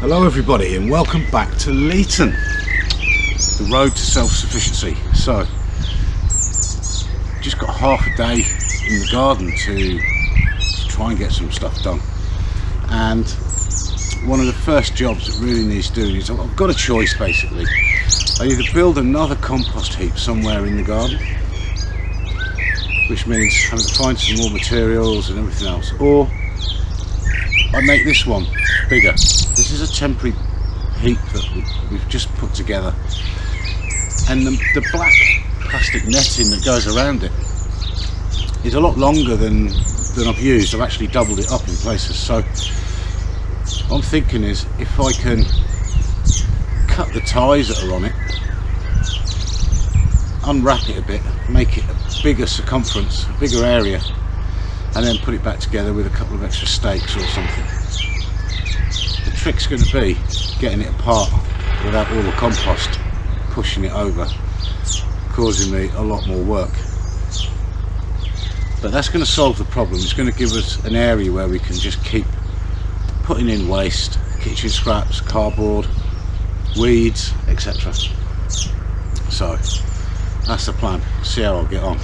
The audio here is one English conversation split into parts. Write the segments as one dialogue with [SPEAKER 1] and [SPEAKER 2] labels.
[SPEAKER 1] Hello everybody and welcome back to Leeton, the road to self-sufficiency. So, just got half a day in the garden to try and get some stuff done. And one of the first jobs that really needs doing is I've got a choice basically. I either build another compost heap somewhere in the garden, which means having to find some more materials and everything else, or I make this one bigger. This is a temporary heap that we've just put together, and the black plastic netting that goes around it is a lot longer than I've used. I've actually doubled it up in places. So what I'm thinking is, if I can cut the ties that are on it, unwrap it a bit, make it a bigger circumference, a bigger area, and then put it back together with a couple of extra stakes or something. The trick's going to be getting it apart without all the compost pushing it over, causing me a lot more work. But that's going to solve the problem. It's going to give us an area where we can just keep putting in waste, kitchen scraps, cardboard, weeds, etc. So that's the plan. See how I'll get on.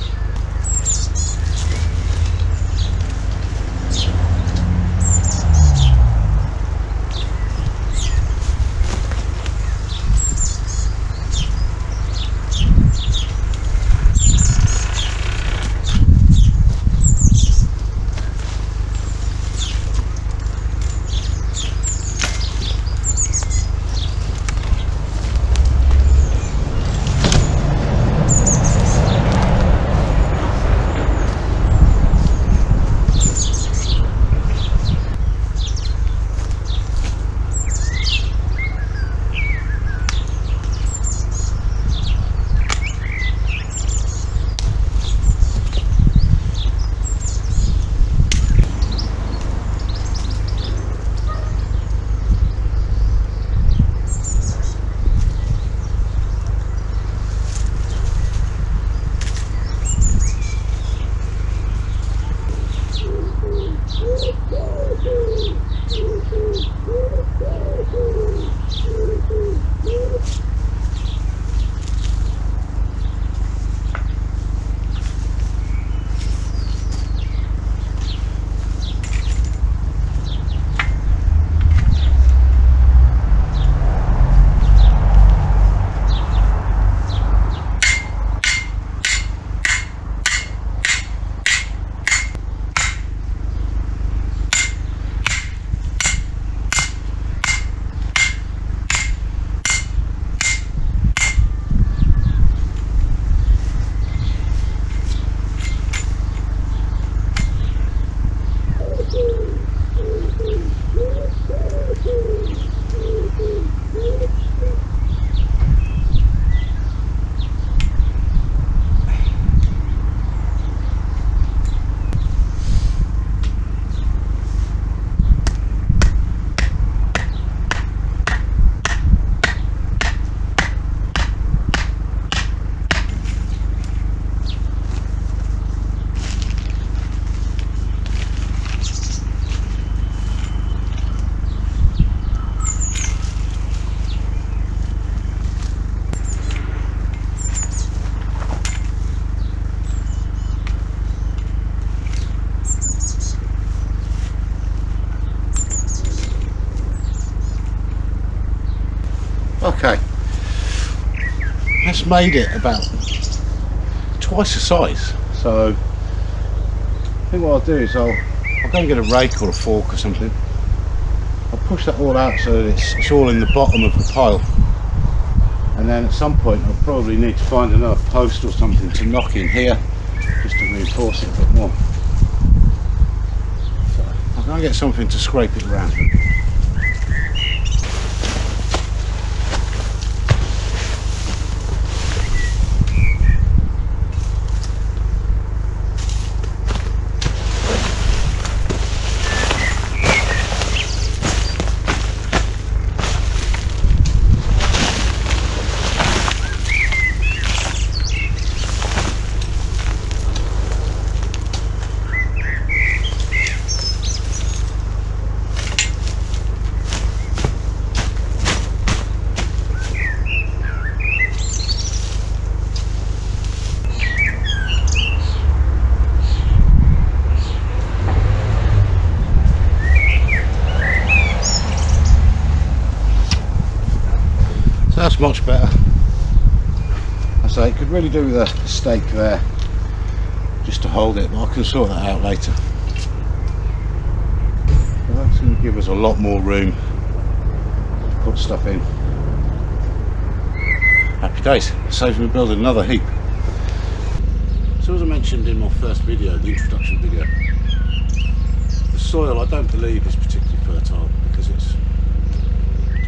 [SPEAKER 1] Okay, that's made it about twice the size. So I think what I'll do is I'll go and get a rake or a fork or something. I'll push that all out so that it's all in the bottom of the pile, and then at some point I'll probably need to find another post or something to knock in here just to reinforce it a bit more. So I'll go and get something to scrape it around. much better. I say it could really do with a stake there just to hold it, but I can sort that out later. But that's going to give us a lot more room to put stuff in. Happy days. Saves me building another heap. So as I mentioned in my first video, the introduction video, the soil I don't believe is particularly fertile because it's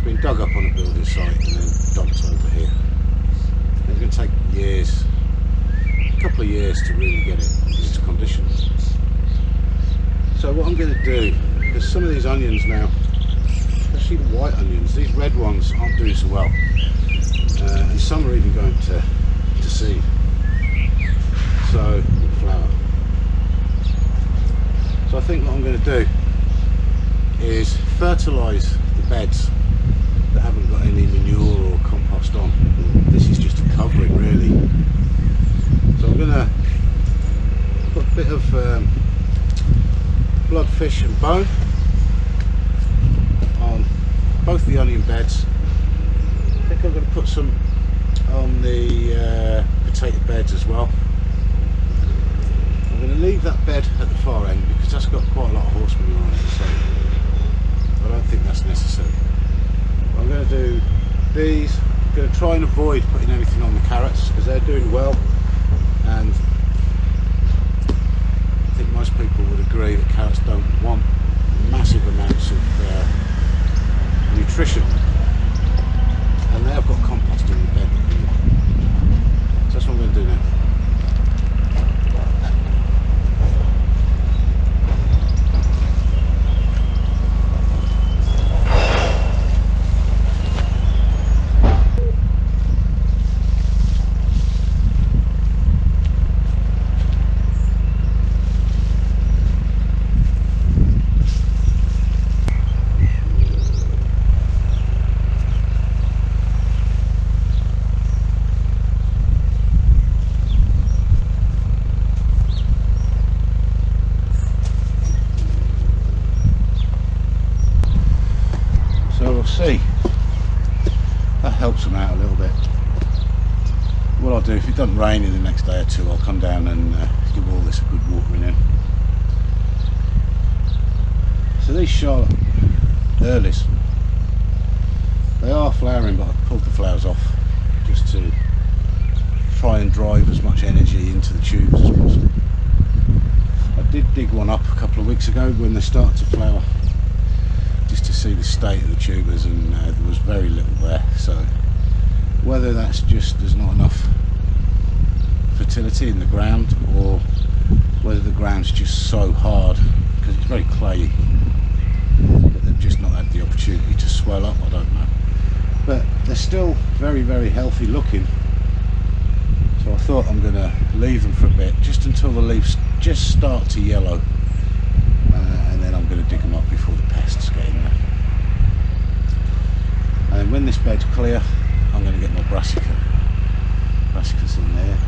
[SPEAKER 1] been dug up on a building site and then dumped over here. It's going to take years, a couple of years to really get it into condition. So what I'm going to do, because some of these onions now, especially the white onions, these red ones aren't doing so well, and some are even going to seed, so flower. So I think what I'm going to do is fertilise the beds that haven't got any manure or compost on. This is just a covering really. So I'm going to put a bit of blood, fish and bone on both the onion beds. I think I'm going to put some on the potato beds as well. I'm going to leave that bed at the far end because that's got quite a lot of horse manure on it, so I don't think that's necessary. I'm going to do these. I'm going to try and avoid putting anything on the carrots because they're doing well, and I think most people would agree that carrots don't want massive amounts of nutrition, and they have got compost in the bed. So that's what I'm going to do now. See, that helps them out a little bit. What I'll do, if it doesn't rain in the next day or two, I'll come down and give all this a good watering in. So these Charlotte earlies, they are flowering, but I've pulled the flowers off just to try and drive as much energy into the tubes as possible. I did dig one up a couple of weeks ago when they started to flower, just to see the state of the tubers, and there was very little there. So whether that's just there's not enough fertility in the ground, or whether the ground's just so hard because it's very clayey that they've just not had the opportunity to swell up, I don't know. But they're still very, very healthy looking, so I thought I'm going to leave them for a bit, just until the leaves just start to yellow, and then I'm going to dig them up before the pests get in there. And when this bed's clear, I'm going to get my brassicas in there.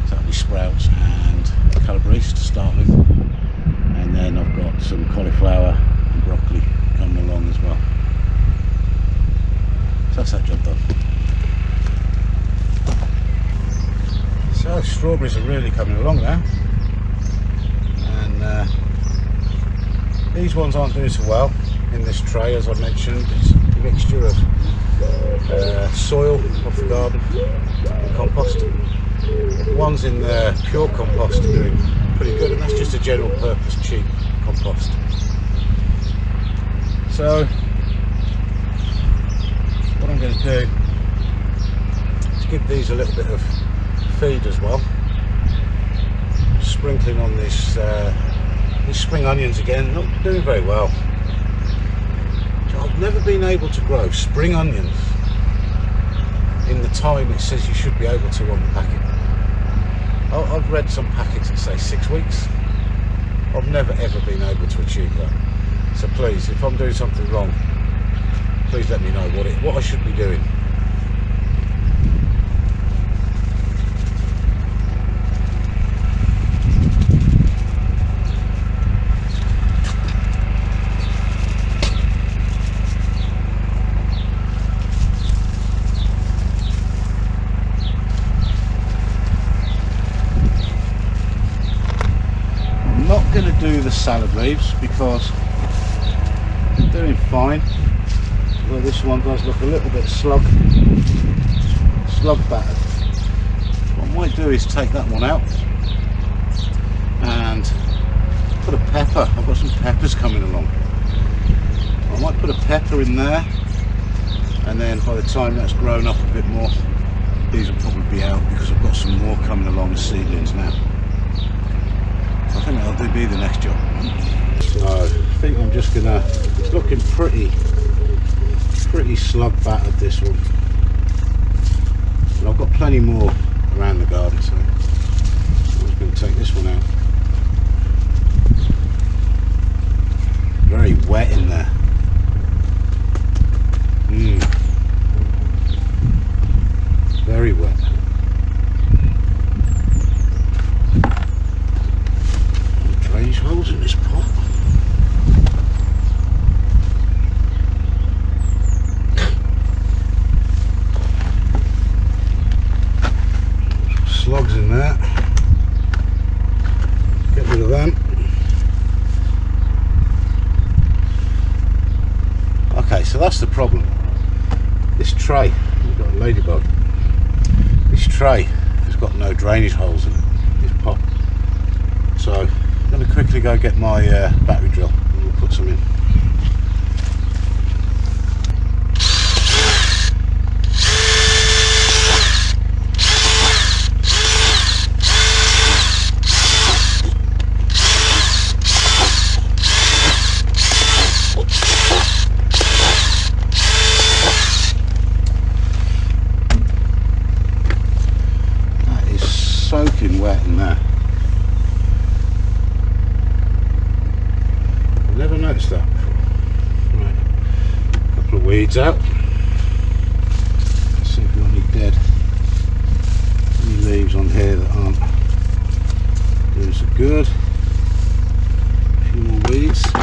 [SPEAKER 1] So that'll be sprouts and calabrese to start with, and then I've got some cauliflower and broccoli coming along as well. So that's that job done. So strawberries are really coming along now, and these ones aren't doing so well in this tray. As I mentioned, it's a mixture of soil off the garden and compost. The ones in the pure compost are doing pretty good, and that's just a general purpose cheap compost. So what I'm going to do is give these a little bit of feed as well, sprinkling on this these spring onions again, not doing very well. I've never been able to grow spring onions in the time it says you should be able to on the packet. I've read some packets that say 6 weeks. I've never ever been able to achieve that. So please, if I'm doing something wrong, please let me know what I should be doing. going to do the salad leaves because they're doing fine. Well, this one does look a little bit slug battered. What I might do is take that one out and put a pepper. I've got some peppers coming along. I might put a pepper in there, and then by the time that's grown up a bit more, these will probably be out because I've got some more coming along as seedlings now. I think that'll be the next job. So I think I'm just gonna, it's looking pretty slug battered, this one. And I've got plenty more around the garden, so I'm just going to take this one out. Very wet in there. Very wet. Drainage holes in this pot. Slugs in there. Get rid of them. Okay, so that's the problem. This tray, we've got a ladybug. This tray has got no drainage holes in this pot. So I'm going to quickly go get my battery drill and we'll put some in. Soaking wet in there. I've never noticed that before. Right, a couple of weeds out. Let's see if we've got any leaves on here that aren't doing so good. A few more weeds. I'm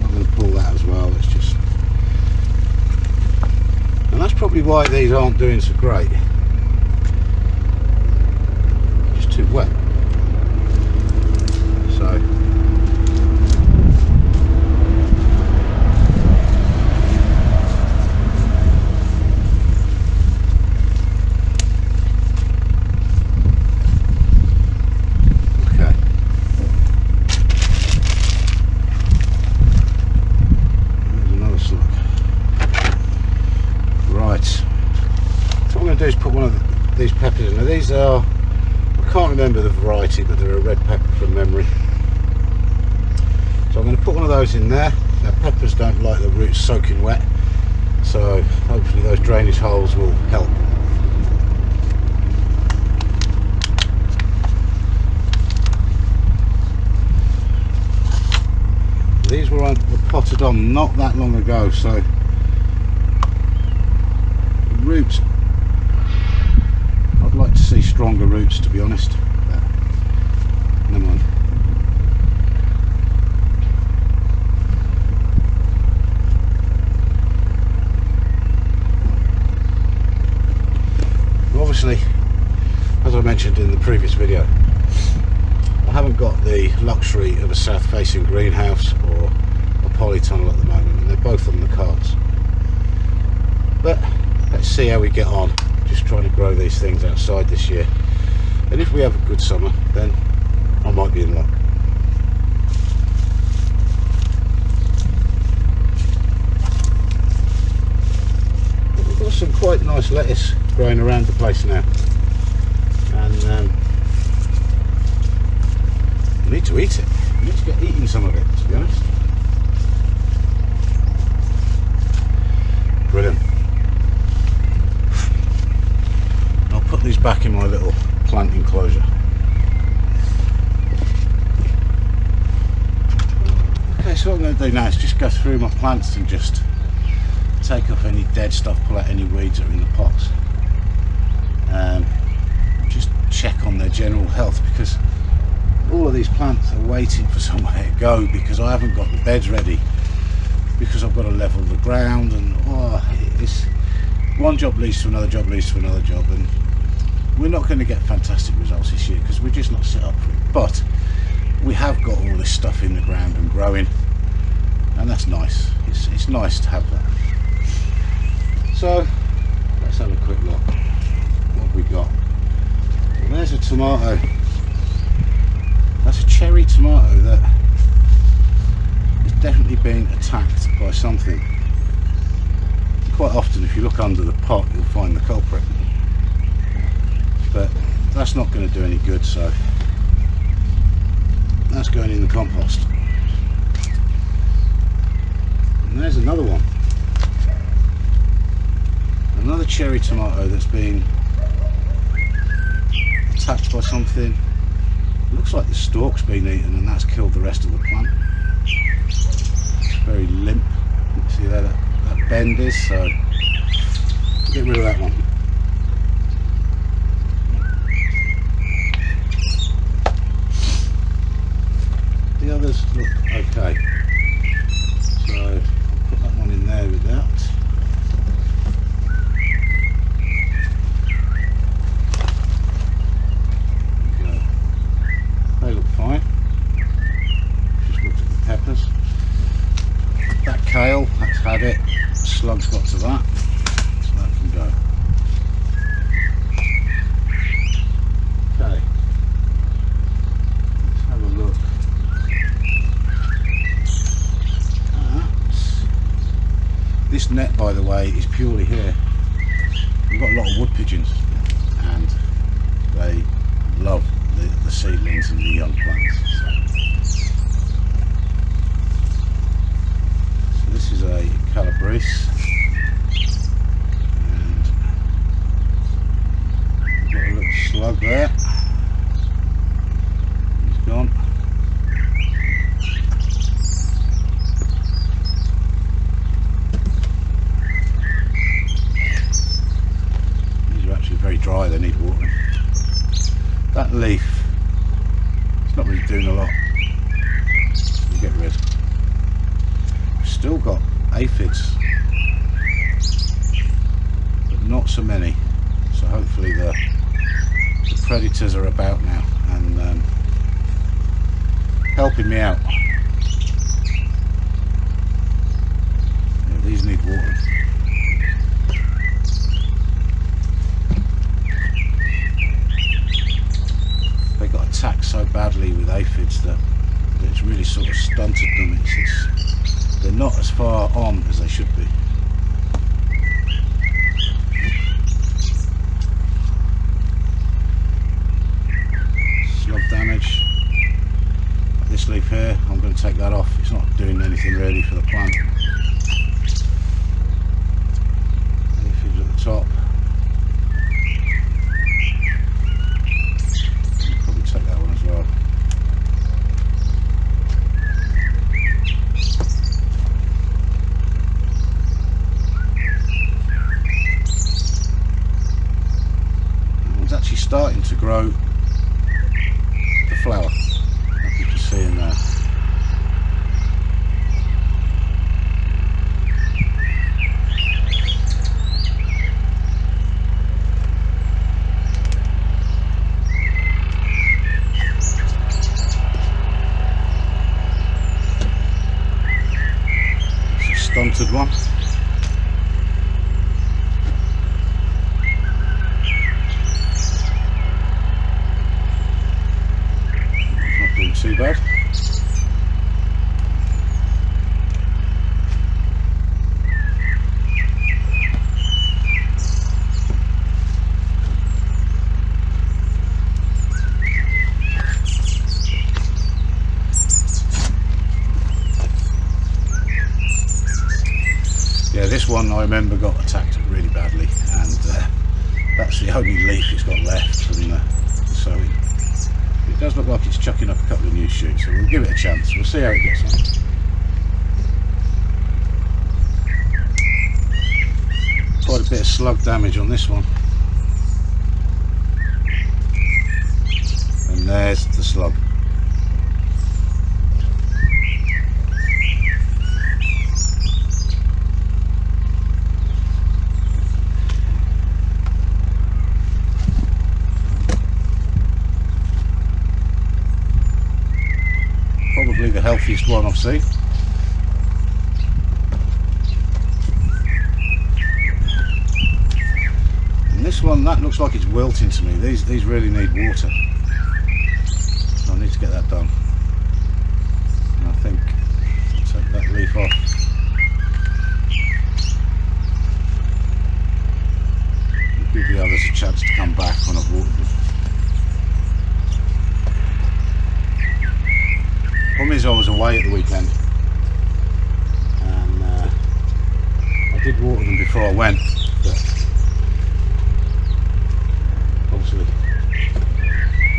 [SPEAKER 1] not going to pull that as well. Let's just, and that's probably why these aren't doing so great. Too wet. So okay. There's another slug. Right. So what I'm going to do is put one of these peppers in. Now these are, I can't remember the variety, but they're a red pepper from memory. So I'm going to put one of those in there. Now peppers don't like the roots soaking wet, so hopefully those drainage holes will help. These were potted on not that long ago, so the roots, I'd like to see stronger roots, to be honest. But never mind. Obviously, as I mentioned in the previous video, I haven't got the luxury of a south-facing greenhouse or a polytunnel at the moment, and they're both on the cards. But let's see how we get on. Just trying to grow these things outside this year, and if we have a good summer, then I might be in luck. But we've got some quite nice lettuce growing around the place now, and we need to eat it. We need to get eating some of it, to be honest. Brilliant. Put these back in my little plant enclosure. Okay, so what I'm going to do now is just go through my plants and just take off any dead stuff, pull out any weeds that are in the pots, just check on their general health, because all of these plants are waiting for somewhere to go because I haven't got the beds ready, because I've got to level the ground, and it's one job leads to another job leads to another job, and we're not going to get fantastic results this year because we're just not set up for it. but we have got all this stuff in the ground and growing, and that's nice. It's nice to have that. So let's have a quick look. What have we got? Well, there's a tomato. That's a cherry tomato that is definitely being attacked by something. Quite often if you look under the pot you'll find the culprit, but that's not going to do any good, so that's going in the compost. And there's another one, another cherry tomato that's being attacked by something. It looks like the stalk's been eaten and that's killed the rest of the plant. It's very limp. You can see there that bend is, so get rid of that one. The others look okay, so I'll put that one in there with that. There we go. They look fine. Just looked at the peppers. That kale, that's had it. Slugs got to that, so that can go. Okay, let's have a look at this net, by the way, is purely here. We've got a lot of wood pigeons and they love the seedlings and the young plants. So this is a calabrese, and we've got a little slug there. He's gone. These are actually very dry, they need watering. That leaf, it's not really doing a lot. We'll get rid. We've still got aphids, but not so many, so hopefully the predators are about now and helping me out. Yeah, these need watering. They got attacked so badly with aphids that it's really sort of stunted them. They're not as far on as they should be. Slug damage. This leaf here, I'm going to take that off. It's not doing anything really for the plant. Aphids at the top. I'll probably take that one as well. Actually starting to grow the flower, like you can see in there. It's a stunted one. Too bad. Yeah, this one I remember got attacked really badly, and that's the only leaf it's got left from the sowing. It does look like it's chucking up a couple of new shoots, so we'll give it a chance. We'll see how it gets on. Quite a bit of slug damage on this one. And there's the slug. healthiest one I've seen. And this one, that looks like it's wilting to me. These really need water. So I need to get that done. And I think I'll take that leaf off. And give the others a chance to come back when I've watered them. Problem is I was away at the weekend, and I did water them before I went, but obviously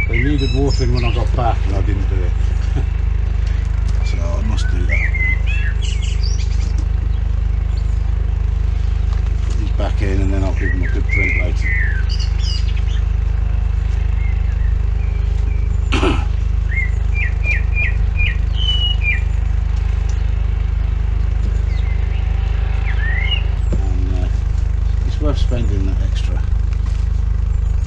[SPEAKER 1] they needed watering when I got back and I didn't do it. So I must do that. Put these back in and then I'll give them a good drink later. Worth spending that extra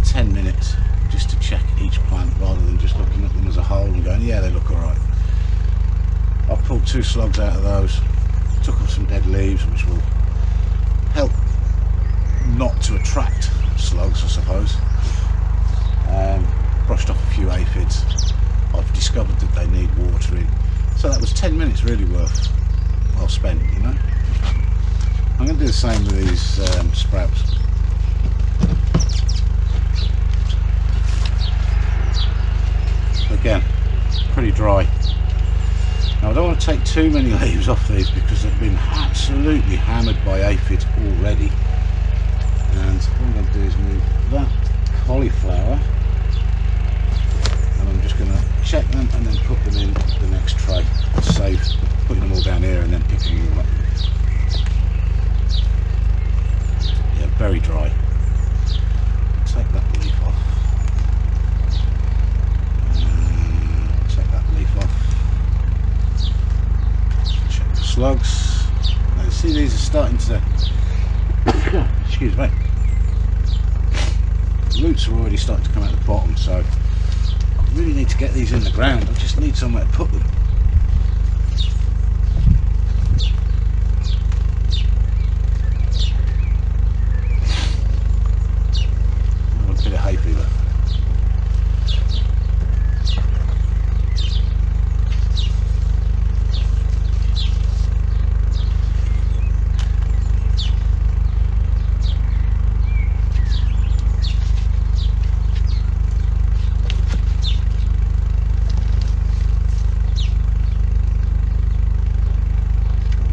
[SPEAKER 1] 10 minutes just to check each plant rather than just looking at them as a whole and going, yeah, they look alright. I pulled 2 slugs out of those, took off some dead leaves, which will help not to attract slugs, I suppose. Brushed off a few aphids. I've discovered that they need watering, so that was 10 minutes really well spent, you know. I'm going to do the same with these sprouts. Again, pretty dry. Now I don't want to take too many leaves off these because they've been absolutely hammered by aphids already. And what I'm going to do is move that cauliflower, and I'm just going to check them and then put them in the next tray. Save putting them all down here and then picking them up. Yeah, very dry. Take that leaf off. Take that leaf off. Check the slugs. Now you see these are starting to excuse me. The roots are already starting to come out the bottom, so I really need to get these in the ground. I just need somewhere to put them.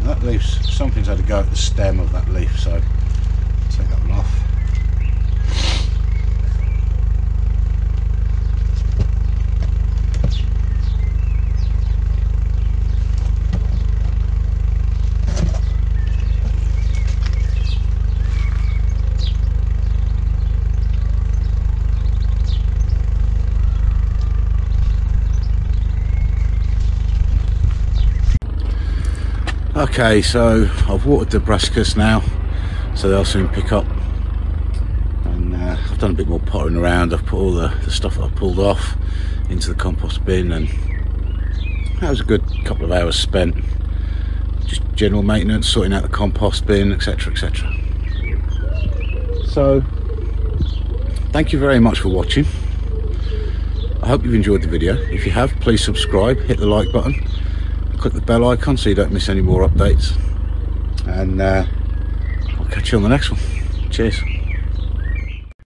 [SPEAKER 1] That leaf's, something's had to go at the stem of that leaf, so take that one off. Okay, so I've watered the brassicas now, so they'll soon pick up. And I've done a bit more pottering around. I've put all the stuff that I've pulled off into the compost bin, and that was a good couple of hours spent. Just general maintenance, sorting out the compost bin, etc, etc. So, thank you very much for watching. I hope you've enjoyed the video. If you have, please subscribe, hit the like button. Click the bell icon so you don't miss any more updates, and I'll catch you on the next one. Cheers.